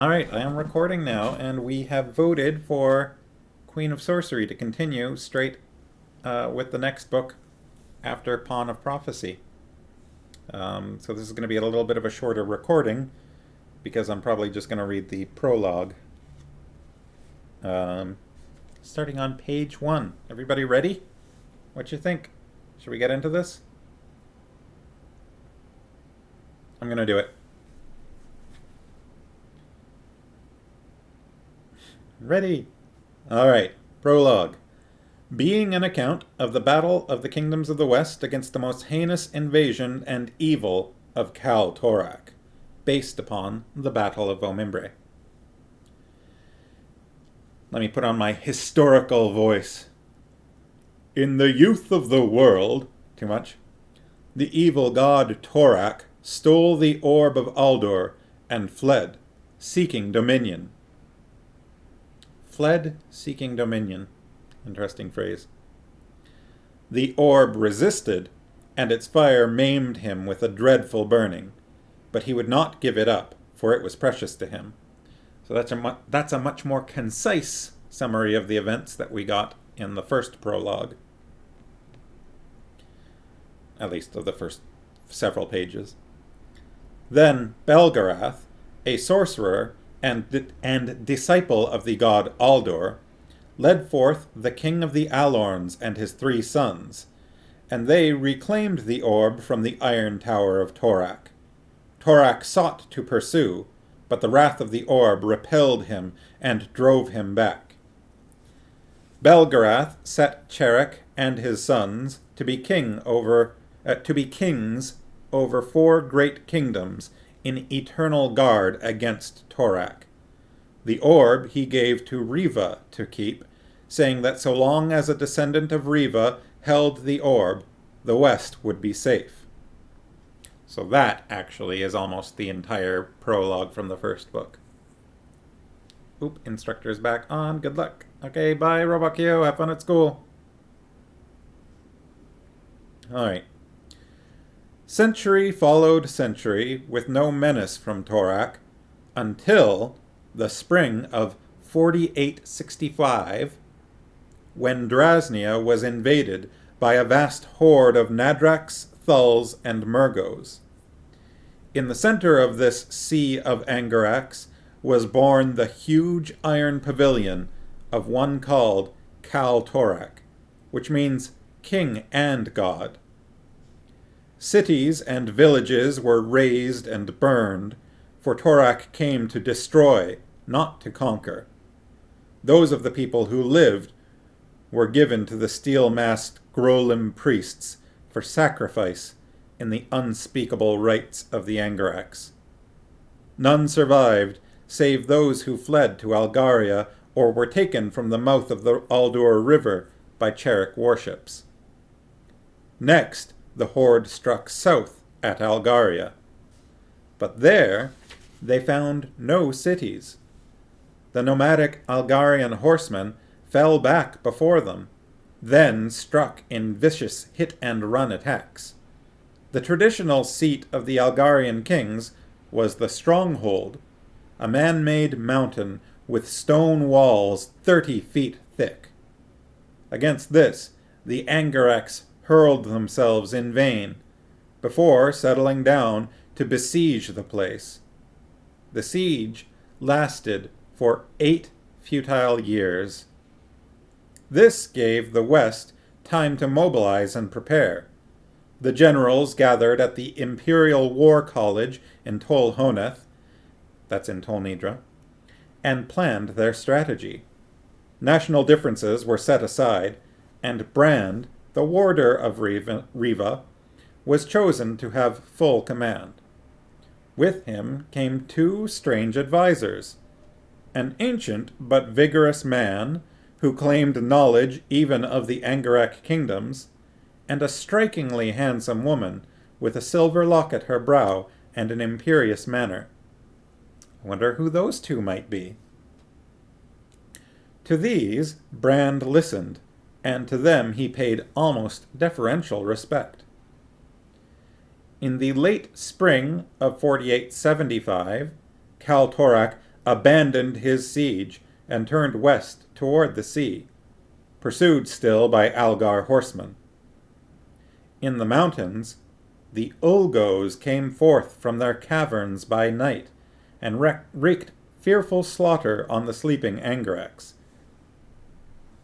Alright, I am recording now, and we have voted for Queen of Sorcery to continue straight with the next book after Pawn of Prophecy. So this is going to be a little bit of a shorter recording, because I'm probably just going to read the prologue. Starting on page 1. Everybody ready? What you think? Should we get into this? I'm going to do it. Ready. Alright, prologue. Being an account of the battle of the kingdoms of the West against the most heinous invasion and evil of Kal Torak, based upon the Battle of Omimbre. Let me put on my historical voice. In the youth of the world, too much, the evil god Torak stole the orb of Aldur and fled, seeking dominion. Fled, seeking dominion. Interesting phrase. The orb resisted, and its fire maimed him with a dreadful burning, but he would not give it up, for it was precious to him. So that's a much more concise summary of the events that we got in the first prologue. At least of the first several pages. Then Belgariad, a sorcerer and disciple of the god Aldur, led forth the king of the Alorns and his 3 sons, and they reclaimed the orb from the iron tower of Torak. Torak sought to pursue, but the wrath of the orb repelled him and drove him back. Belgariad set Cherek and his sons to be kings over 4 great kingdoms in eternal guard against Torak. The orb he gave to Riva to keep, saying that so long as a descendant of Riva held the orb, the West would be safe. So that, actually, is almost the entire prologue from the first book. Oop, instructor's back on. Good luck. Okay, bye, Robakio. Have fun at school. Alright. Century followed century, with no menace from Torak, until the spring of 4865, when Drasnia was invaded by a vast horde of Nadraks, Thulls, and Murgos. In the center of this sea of Angarax was born the huge iron pavilion of one called Kal Torak, which means king and god. Cities and villages were razed and burned, for Torak came to destroy, not to conquer. Those of the people who lived were given to the steel-masked Grolim priests for sacrifice in the unspeakable rites of the Angarax. None survived, save those who fled to Algaria or were taken from the mouth of the Aldur River by Cherek warships. Next, the horde struck south at Algaria. But there, they found no cities. The nomadic Algarian horsemen fell back before them, then struck in vicious hit-and-run attacks. The traditional seat of the Algarian kings was the Stronghold, a man-made mountain with stone walls 30 feet thick. Against this, the Angarax hurled themselves in vain, before settling down to besiege the place. The siege lasted for 8 futile years. This gave the West time to mobilize and prepare. The generals gathered at the Imperial War College in Tol Honeth, that's in Tol Nidra, and planned their strategy. National differences were set aside, and Brand, the warder of Riva, was chosen to have full command. With him came 2 strange advisors, an ancient but vigorous man who claimed knowledge even of the Angarak kingdoms, and a strikingly handsome woman with a silver lock at her brow and an imperious manner. I wonder who those 2 might be. To these Brand listened, and to them he paid almost deferential respect. In the late spring of 4875, Kal Torak abandoned his siege and turned west toward the sea, pursued still by Algar horsemen. In the mountains, the Ulgos came forth from their caverns by night and wreaked fearful slaughter on the sleeping Angarax.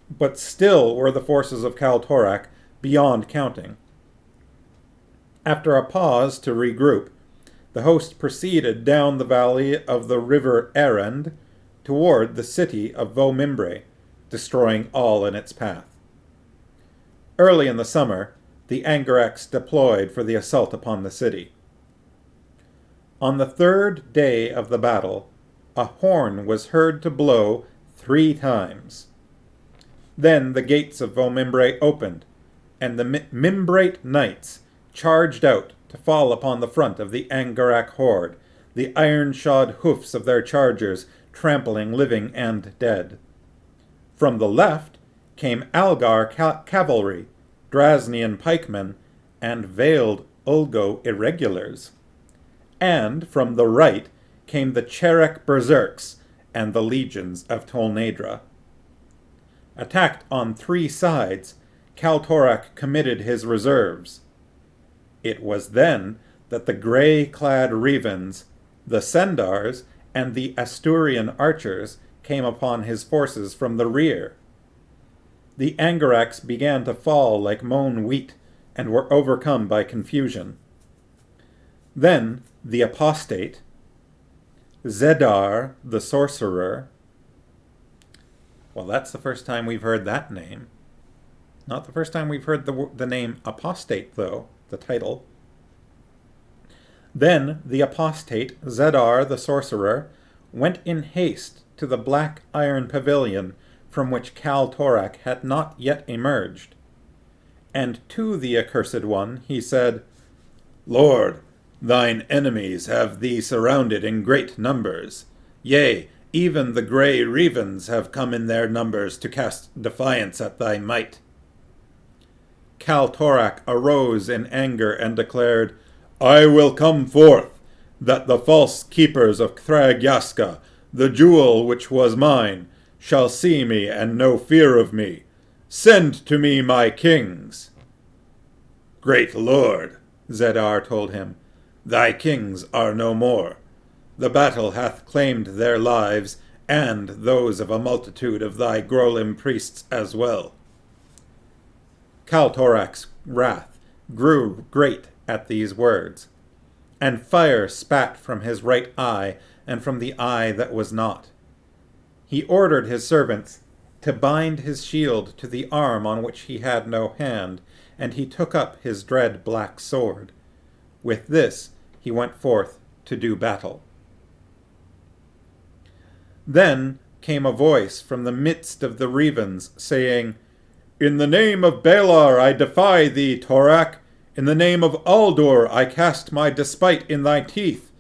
But still were the forces of Kaltorak beyond counting. After a pause to regroup, the host proceeded down the valley of the river Erend toward the city of Vomimbre, destroying all in its path. Early in the summer, the Angarax deployed for the assault upon the city. On the third day of the battle, a horn was heard to blow 3 times. Then the gates of Vomimbre opened, and the Mimbrate knights charged out to fall upon the front of the Angarac horde, the iron-shod hoofs of their chargers trampling living and dead. From the left came Algar cavalry, Drasnian pikemen, and veiled Ulgo irregulars. And from the right came the Cherek berserks and the legions of Tolnedra. Attacked on 3 sides, Kaltorak committed his reserves. It was then that the grey-clad Revens, the Sendars, and the Asturian archers came upon his forces from the rear. The Angarax began to fall like mown wheat, and were overcome by confusion. Then the apostate, Zedar the sorcerer. Well, that's the first time we've heard that name. Not the first time we've heard the name apostate, though, the title. Then the apostate, Zedar the sorcerer, went in haste to the black iron pavilion from which Kaltorak had not yet emerged. And to the accursed one he said, "Lord, thine enemies have thee surrounded in great numbers. Yea, even the grey Revens have come in their numbers to cast defiance at thy might." Kaltorak arose in anger and declared, "I will come forth, that the false keepers of Thragyaska, the jewel which was mine, shall see me and no fear of me. Send to me my kings." "Great lord," Zedar told him, "thy kings are no more. The battle hath claimed their lives, and those of a multitude of thy Grolim priests as well." Kaltorak's wrath grew great at these words, and fire spat from his right eye and from the eye that was not. He ordered his servants to bind his shield to the arm on which he had no hand, and he took up his dread black sword. With this he went forth to do battle. Then came a voice from the midst of the Revens, saying, "In the name of Balar I defy thee, Torak. In the name of Aldur I cast my despite in thy teeth.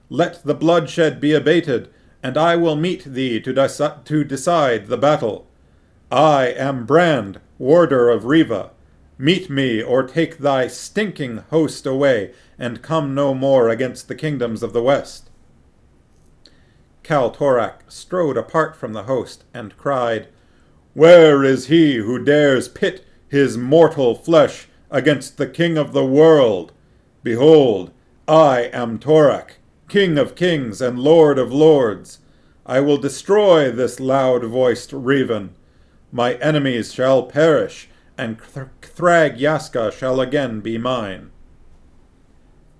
Let the bloodshed be abated, and I will meet thee to decide the battle. I am Brand, warder of Riva. Meet me, or take thy stinking host away, and come no more against the kingdoms of the west." Kaltorak strode apart from the host, and cried, "Where is he who dares pit his mortal flesh against the king of the world? Behold, I am Torak, king of kings and lord of lords. I will destroy this loud-voiced Revan. My enemies shall perish, and Thragyaska shall again be mine."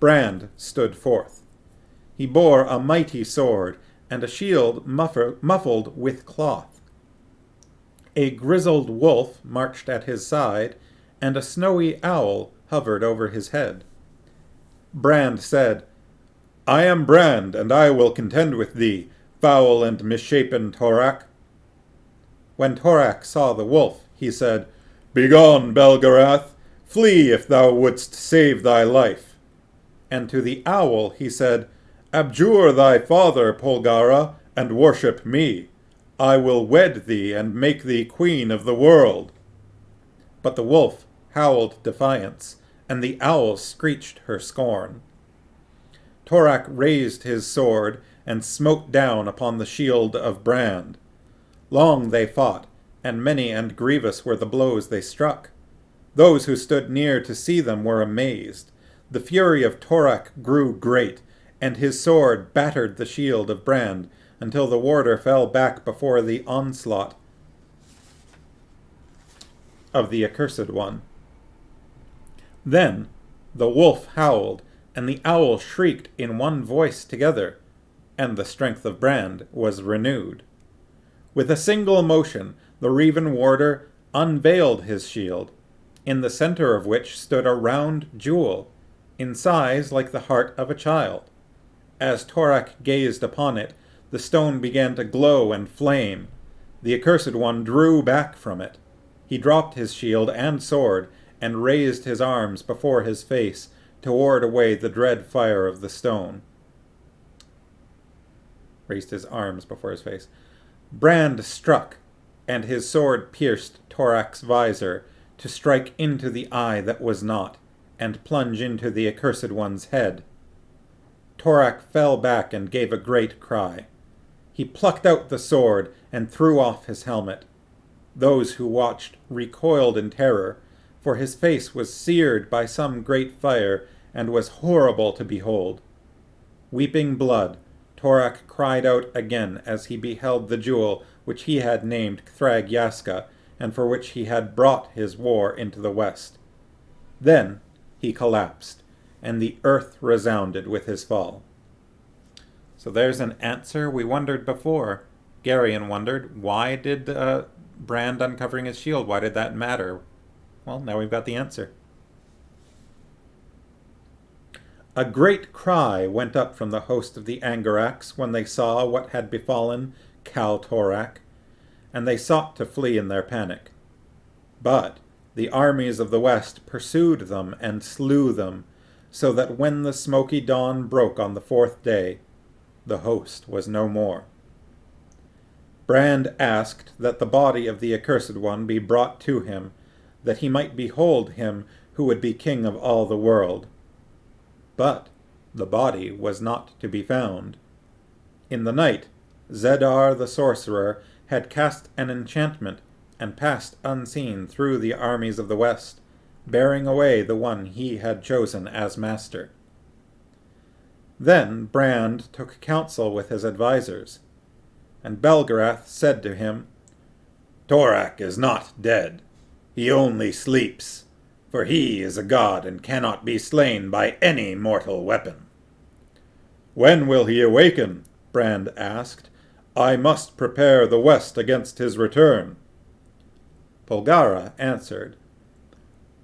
Brand stood forth. He bore a mighty sword, and a shield muffled with cloth. A grizzled wolf marched at his side, and a snowy owl hovered over his head. Brand said, "I am Brand, and I will contend with thee, foul and misshapen Torak." When Torak saw the wolf, he said, "Begone, Belgarath! Flee if thou wouldst save thy life." And to the owl he said, "Abjure thy father, Polgara, and worship me. I will wed thee and make thee queen of the world." But the wolf howled defiance, and the owl screeched her scorn. Torak raised his sword and smote down upon the shield of Brand. Long they fought, and many and grievous were the blows they struck. Those who stood near to see them were amazed. The fury of Torak grew great, and his sword battered the shield of Brand, until the warder fell back before the onslaught of the accursed one. Then the wolf howled, and the owl shrieked in one voice together, and the strength of Brand was renewed. With a single motion, the Revan warder unveiled his shield, in the center of which stood a round jewel, in size like the heart of a child. As Torak gazed upon it, the stone began to glow and flame. The accursed one drew back from it. He dropped his shield and sword, and raised his arms before his face to ward away the dread fire of the stone. Brand struck, and his sword pierced Torak's visor, to strike into the eye that was not, and plunge into the accursed one's head. Torak fell back and gave a great cry. He plucked out the sword and threw off his helmet. Those who watched recoiled in terror, for his face was seared by some great fire, and was horrible to behold. Weeping blood, Torak cried out again as he beheld the jewel which he had named Thrag Yaska, and for which he had brought his war into the west. Then he collapsed, and the earth resounded with his fall. So there's an answer we wondered before. Garion wondered, why did Brand uncovering his shield, why did that matter? Well, now we've got the answer. A great cry went up from the host of the Angarax when they saw what had befallen Kal Torak, and they sought to flee in their panic. But the armies of the west pursued them and slew them, so that when the smoky dawn broke on the fourth day, the host was no more. Brand asked that the body of the accursed one be brought to him, that he might behold him who would be king of all the world. But the body was not to be found. In the night, Zedar the sorcerer had cast an enchantment and passed unseen through the armies of the west, bearing away the one he had chosen as master. Then Brand took counsel with his advisers, and Belgarath said to him, "Torak is not dead. He only sleeps, for he is a god and cannot be slain by any mortal weapon." "When will he awaken?" Brand asked. "I must prepare the west against his return." Polgara answered,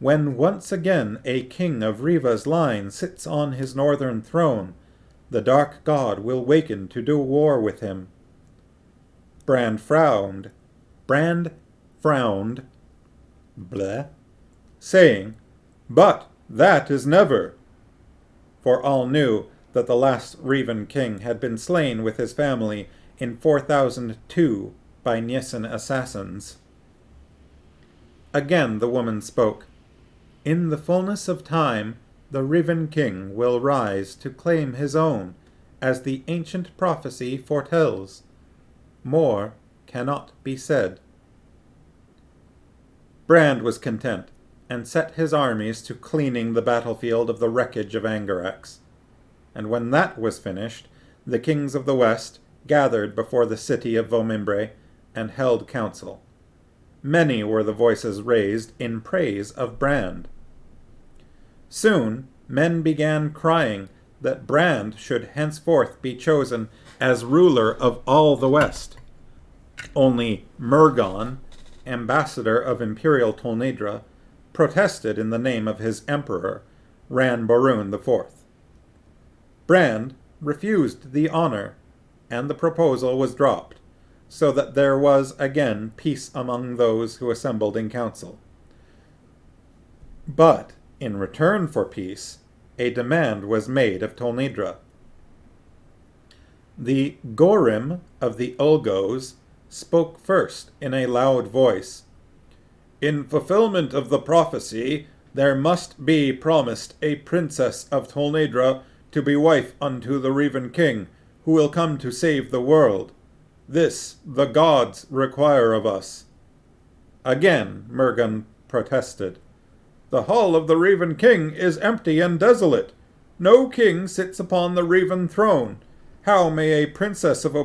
"When once again a king of Riva's line sits on his northern throne, the dark god will waken to do war with him." Brand frowned, saying, "But that is never." For all knew that the last Revan king had been slain with his family in 4002 by Nissen assassins. Again the woman spoke. "In the fullness of time, the Revan king will rise to claim his own, as the ancient prophecy foretells. More cannot be said." Brand was content, and set his armies to cleaning the battlefield of the wreckage of Angarax. And when that was finished, the kings of the west gathered before the city of Vomimbre, and held council. Many were the voices raised in praise of Brand. Soon men began crying that Brand should henceforth be chosen as ruler of all the west. Only Murgon, ambassador of Imperial Tolnedra, protested in the name of his emperor, Ran Borun IV. Brand refused the honor, and the proposal was dropped, so that there was again peace among those who assembled in council. But, in return for peace, a demand was made of Tolnedra. The Gorim of the Ulgos spoke first in a loud voice. "In fulfillment of the prophecy, there must be promised a princess of Tolnedra to be wife unto the Revan king, who will come to save the world. This the gods require of us." Again Mergan protested. "The hall of the Raven King is empty and desolate. No king sits upon the Raven throne. How may a princess of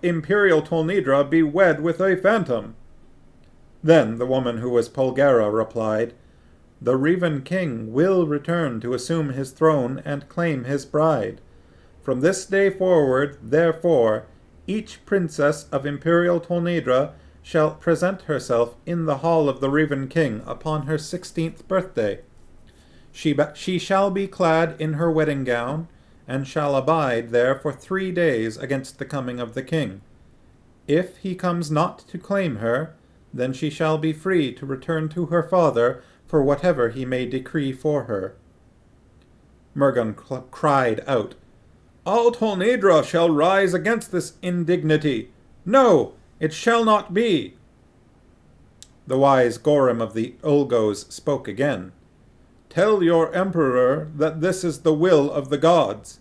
Imperial Tolnidra be wed with a phantom?" Then the woman who was Polgara replied, "The Raven King will return to assume his throne and claim his bride. From this day forward, therefore, each princess of Imperial Tolnidra shall present herself in the hall of the Raven King upon her 16th birthday. She shall be clad in her wedding gown, and shall abide there for 3 days against the coming of the king. If he comes not to claim her, then she shall be free to return to her father for whatever he may decree for her." Mergan cried out, "All Tolnidra shall rise against this indignity. No, it shall not be." The wise Gorim of the Ulgos spoke again. "Tell your emperor that this is the will of the gods.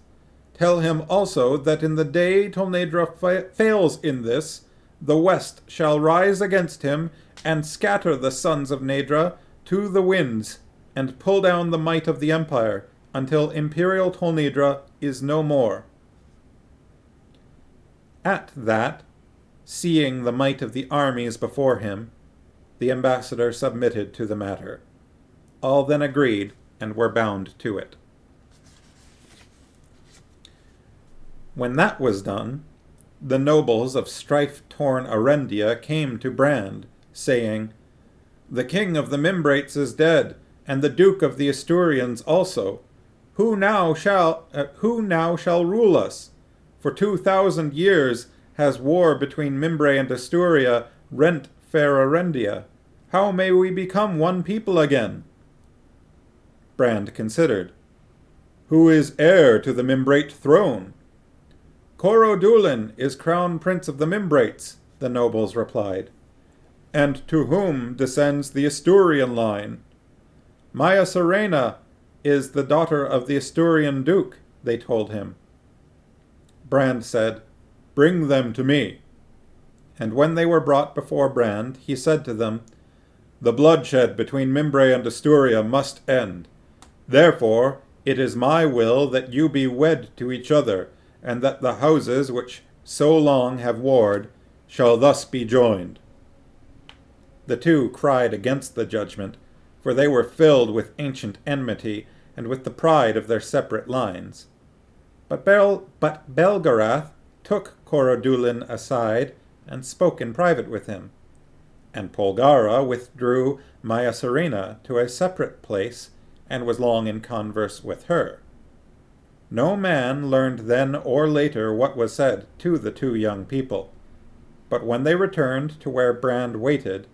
Tell him also that in the day Tolnidra fails in this, the west shall rise against him and scatter the sons of Nedra to the winds and pull down the might of the empire until Imperial Tolnidra is no more." At that, seeing the might of the armies before him, the ambassador submitted to the matter. All then agreed and were bound to it. When that was done, the nobles of strife-torn Arendia came to Brand, saying, "The king of the Mimbrates is dead, and the duke of the Asturians also. Who now shall rule us? For 2,000 years has war between Mimbre and Asturia rent fair Arendia. How may we become one people again?" Brand considered. "Who is heir to the Mimbrate throne?" "Corodulin is crown prince of the Mimbrates," the nobles replied. "And to whom descends the Asturian line?" "Maya Serena is the daughter of the Asturian duke," they told him. Brand said, "Bring them to me." And when they were brought before Brand, he said to them, "The bloodshed between Mimbre and Asturia must end. Therefore, it is my will that you be wed to each other, and that the houses which so long have warred shall thus be joined." The two cried against the judgment, for they were filled with ancient enmity and with the pride of their separate lines. But Belgarath took Corodulin aside and spoke in private with him, and Polgara withdrew Maya Serena to a separate place and was long in converse with her. No man learned then or later what was said to the two young people, but when they returned to where Brand waited,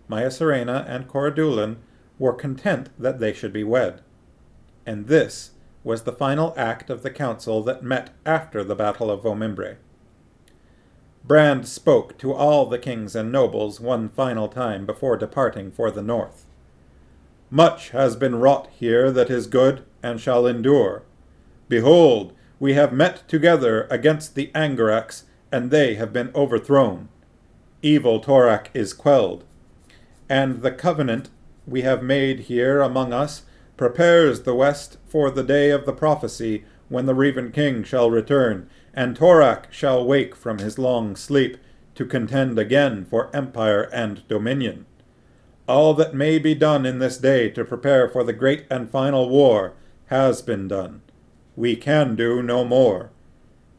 Maya Serena and Corodulin were content that they should be wed. And this was the final act of the council that met after the Battle of Vomimbre. Brand spoke to all the kings and nobles one final time before departing for the north. "Much has been wrought here that is good and shall endure. Behold, we have met together against the Angarax, and they have been overthrown. Evil Torak is quelled, and the covenant we have made here among us prepares the west for the day of the prophecy when the Raven King shall return, and Torak shall wake from his long sleep to contend again for empire and dominion. All that may be done in this day to prepare for the great and final war has been done. We can do no more.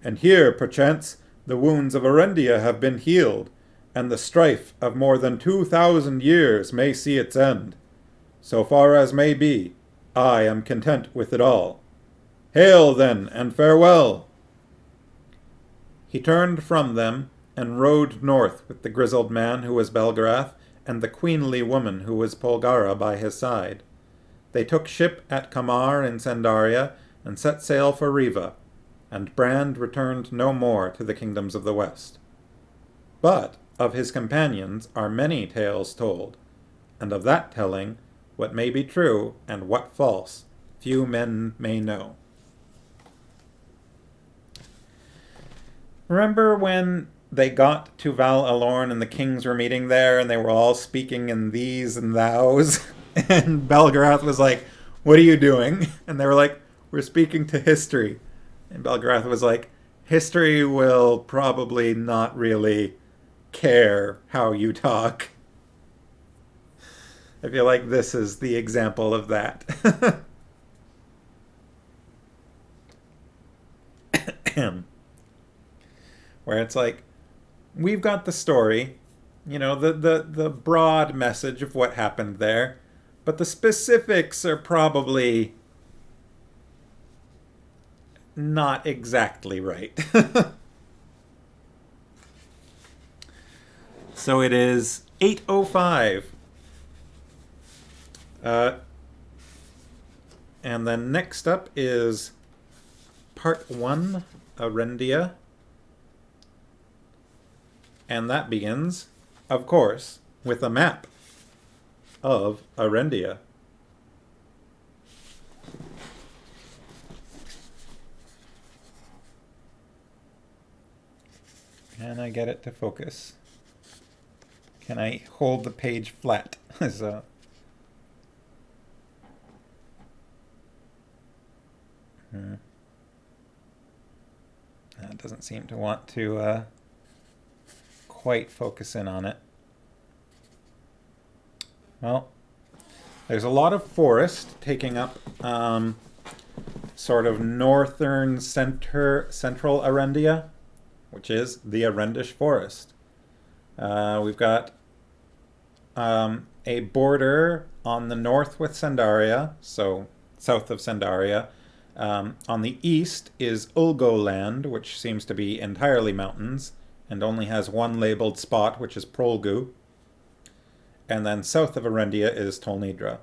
And here, perchance, the wounds of Arendia have been healed, and the strife of more than 2,000 years may see its end. So far as may be, I am content with it all. Hail, then, and farewell!" He turned from them and rode north with the grizzled man who was Belgarath and the queenly woman who was Polgara by his side. They took ship at Kamar in Sandaria and set sail for Riva, and Brand returned no more to the kingdoms of the west. But of his companions are many tales told, and of that telling, what may be true and what false, few men may know. Remember when they got to Val Alorn and the kings were meeting there and they were all speaking in these and thous? And Belgarath was like, "What are you doing?" And they were like, "We're speaking to history." And Belgarath was like, "History will probably not really care how you talk." I feel like this is the example of that. Where it's like, we've got the story, the broad message of what happened there, but the specifics are probably not exactly right. So it is 8:05. And then next up is part 1, Arendia. And that begins, of course, with a map of Arendia. Can I get it to focus? Can I hold the page flat? So, that doesn't seem to want to quite focus in on it. Well, there's a lot of forest taking up sort of northern central Arendia, which is the Arendish Forest. We've got a border on the north with Sandaria, so south of Sandaria. On the east is Ulgoland, which seems to be entirely mountains and only has one labeled spot, which is Prologue. And then south of Arendia is Tolnidra.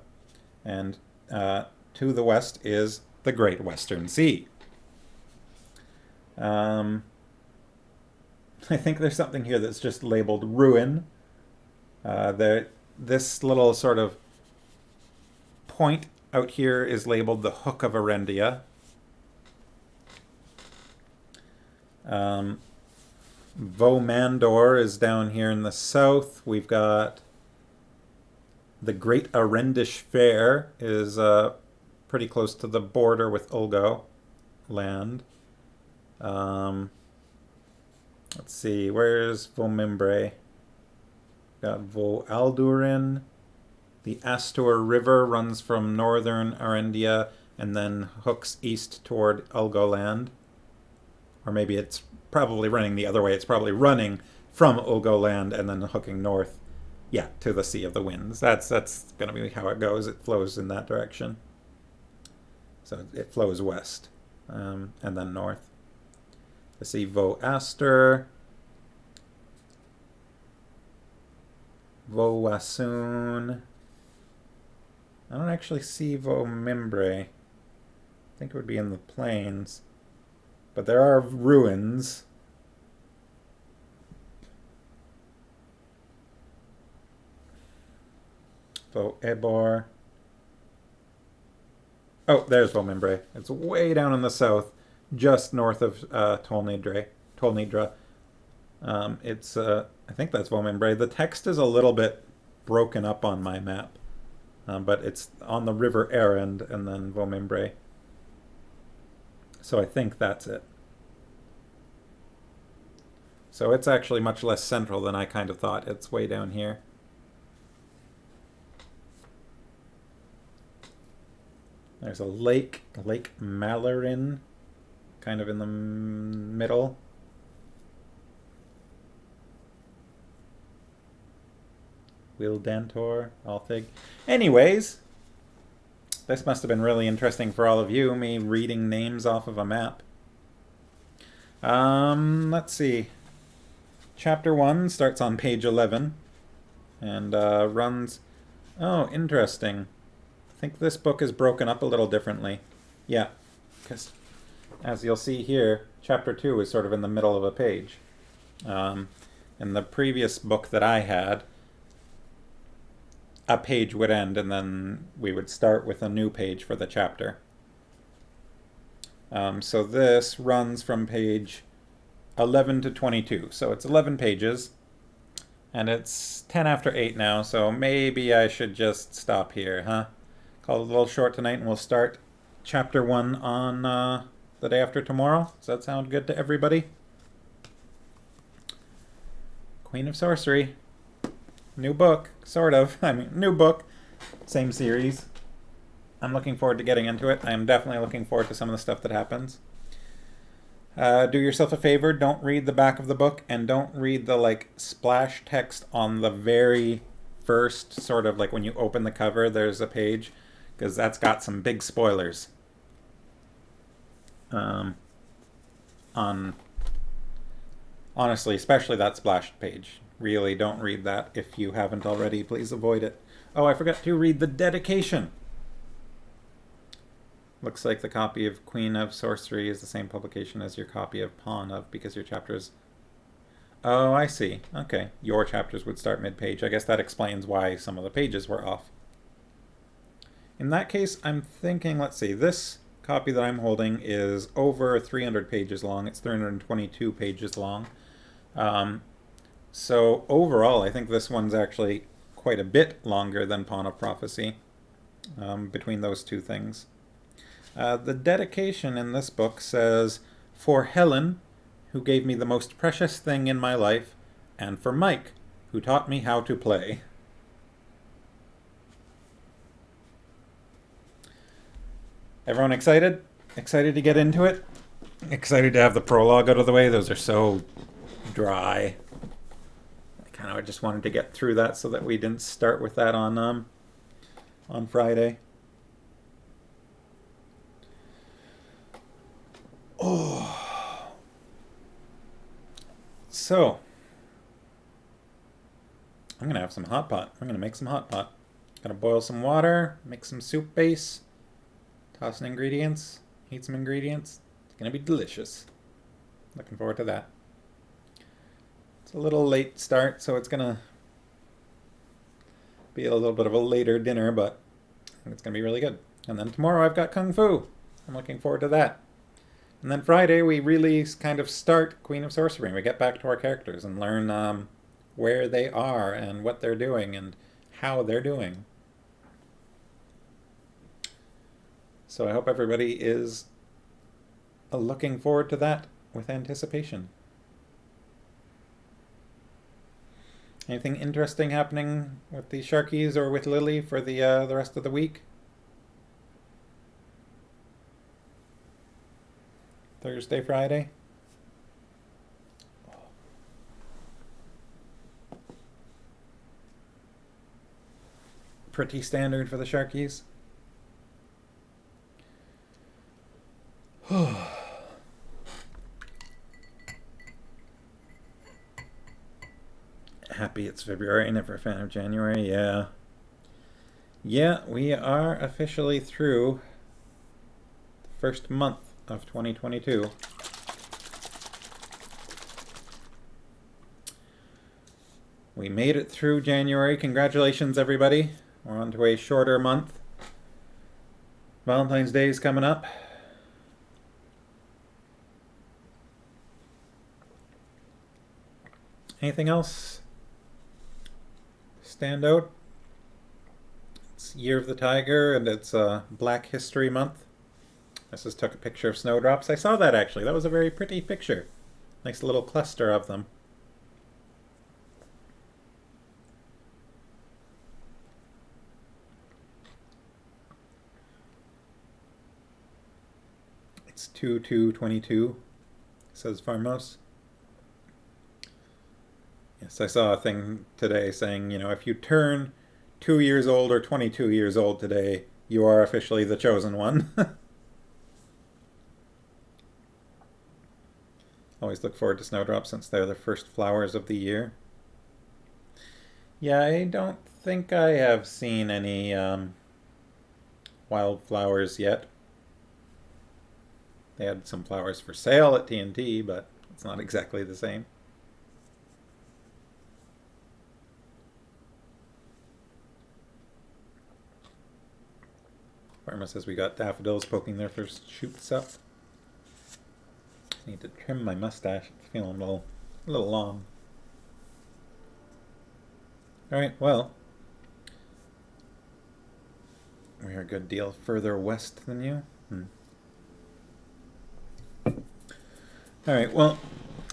And to the west is the Great Western Sea. I think there's something here that's just labeled Ruin. This little sort of point out here is labeled the Hook of Arendia. Vomandor is down here in the south. We've got the Great Arendish Fair is pretty close to the border with Ulgo land. Let's see, where's Vomimbre? Got Vo-Aldurin. The Astur River runs from northern Arendia and then hooks east toward Ulgoland. Or maybe it's probably running the other way. It's probably running from Ulgoland and then hooking north, yeah, to the Sea of the Winds. That's going to be how it goes. It flows in that direction. So it flows west and then north. Let's see, Vo-Astur. Vo-Wasoon. I don't actually see Vomimbre. I think it would be in the plains. But there are ruins. Vo-Ebor. Oh, there's Vomimbre. It's way down in the south, just north of Tolnidra. I think that's Vomimbre. The text is a little bit broken up on my map. But it's on the River Erend and then Vomimbre. So I think that's it. So it's actually much less central than I kind of thought. It's way down here. There's a lake, Lake Malarin, kind of in the middle. Wildantor, Althig. Anyways, this must have been really interesting for all of you, me reading names off of a map. Let's see. Chapter 1 starts on page 11 and runs... Oh, interesting. I think this book is broken up a little differently. Yeah, because as you'll see here, Chapter 2 is sort of in the middle of a page. In the previous book that I had, a page would end and then we would start with a new page for the chapter. So this runs from page 11 to 22. So it's 11 pages. And it's 10 after 8 now, so maybe I should just stop here, huh? Call it a little short tonight, and we'll start chapter 1 on the day after tomorrow. Does that sound good to everybody? Queen of Sorcery. New book, sort of. I mean, new book. Same series. I'm looking forward to getting into it. I am definitely looking forward to some of the stuff that happens. Do yourself a favor, don't read the back of the book, and don't read the like splash text on the very first, sort of like when you open the cover, there's a page, because that's got some big spoilers. Honestly, especially that splashed page. Really, don't read that if you haven't already. Please avoid it. Oh, I forgot to read the dedication. Looks like the copy of Queen of Sorcery is the same publication as your copy of Pawn of, because your chapters... Oh, I see. Okay. Your chapters would start mid-page. I guess that explains why some of the pages were off. In that case, I'm thinking, let's see, this copy that I'm holding is over 300 pages long. It's 322 pages long. So overall, I think this one's actually quite a bit longer than Pawn of Prophecy, between those two things. The dedication in this book says, "For Helen, who gave me the most precious thing in my life, and for Mike, who taught me how to play." Everyone excited? Excited to get into it? Excited to have the prologue out of the way? Those are so dry. I kind of just wanted to get through that so that we didn't start with that on Friday. Oh. So, I'm going to have some hot pot. I'm going to make some hot pot. Going to boil some water, make some soup base, toss in ingredients, heat some ingredients. It's going to be delicious. Looking forward to that. It's a little late start, so it's going to be a little bit of a later dinner, but I think it's going to be really good. And then tomorrow I've got Kung Fu. I'm looking forward to that. And then Friday, we really kind of start Queen of Sorcery. We get back to our characters and learn where they are and what they're doing and how they're doing. So I hope everybody is looking forward to that with anticipation. Anything interesting happening with the Sharkies or with Lily for the rest of the week? Thursday, Friday? Pretty standard for the Sharkies. Happy it's February, never a fan of January, yeah. Yeah, we are officially through the first month of 2022. We made it through January. Congratulations, everybody. We're on to a shorter month. Valentine's Day is coming up. Anything else stand out? It's Year of the Tiger, and it's Black History Month. I just took a picture of snowdrops. I saw that, actually. That was a very pretty picture. Nice little cluster of them. It's 2/2/22, says Farmos. Yes, I saw a thing today saying, you know, if you turn 2 years old or 22 years old today, you are officially the chosen one. Always look forward to snowdrops since they're the first flowers of the year. Yeah, I don't think I have seen any wildflowers yet. They had some flowers for sale at TNT, but it's not exactly the same. Pharma says we got daffodils poking their first shoots up. need to trim my mustache. It's feeling a little long. Alright, well. We're a good deal further west than you. Alright, well,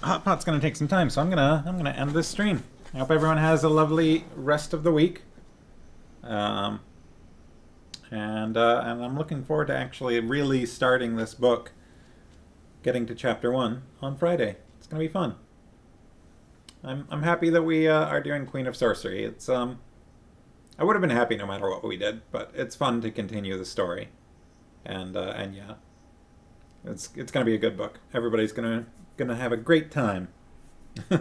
Hot Pot's gonna take some time, so I'm gonna end this stream. I hope everyone has a lovely rest of the week. And I'm looking forward to actually really starting this book, getting to chapter 1 on Friday. It's gonna be fun. I'm happy that we are doing Queen of Sorcery. It's I would have been happy no matter what we did, but it's fun to continue the story, and yeah, it's gonna be a good book. Everybody's gonna have a great time. All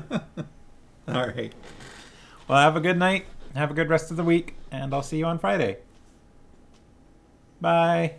right. Well, have a good night. Have a good rest of the week, and I'll see you on Friday. Bye.